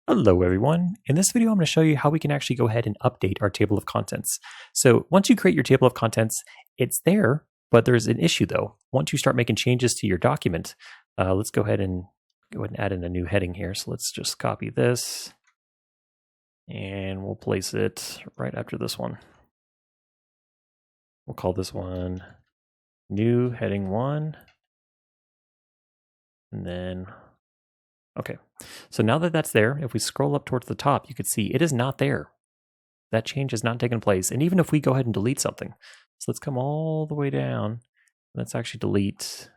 Hello everyone. In this video, I'm going to show you how we can actually go ahead and update our table of contents. So once you create your table of contents, it's there, but there's an issue though. Once you start making changes to your document, let's go ahead and add in a new heading here. So let's just copy this and we'll place it right after this one. We'll call this one new heading 1. And then okay, so now that that's there, if we scroll up towards the top, you can see it is not there. That change has not taken place. And even if we go ahead and delete something, so let's come all the way down. Let's actually delete.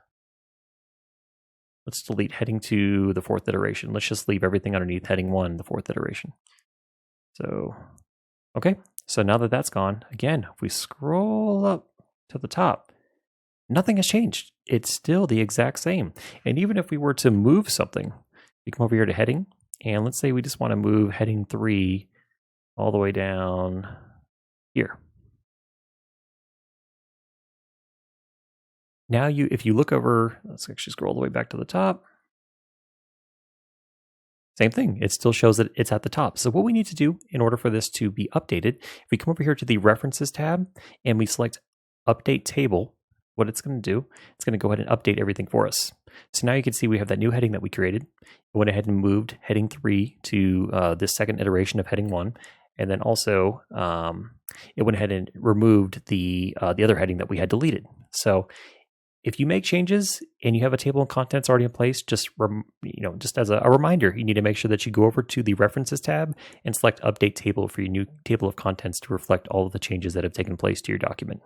Let's delete heading 2, the 4th iteration. Let's just leave everything underneath heading 1, the 4th iteration. So, okay, so now that that's gone, again, if we scroll up to the top, nothing has changed. It's still the exact same. And even if we were to move something, we come over here to heading, and let's say we just want to move heading 3 all the way down here. Now if you look over, let's actually scroll all the way back to the top. Same thing, it still shows that it's at the top. So what we need to do in order for this to be updated, if we come over here to the References tab and we select Update Table, what it's going to do, it's going to go ahead and update everything for us. So now you can see we have that new heading that we created. It went ahead and moved heading 3 to this second iteration of heading 1. And then also it went ahead and removed the other heading that we had deleted. So if you make changes and you have a table of contents already in place, just as a reminder, you need to make sure that you go over to the References tab and select Update Table for your new table of contents to reflect all of the changes that have taken place to your document.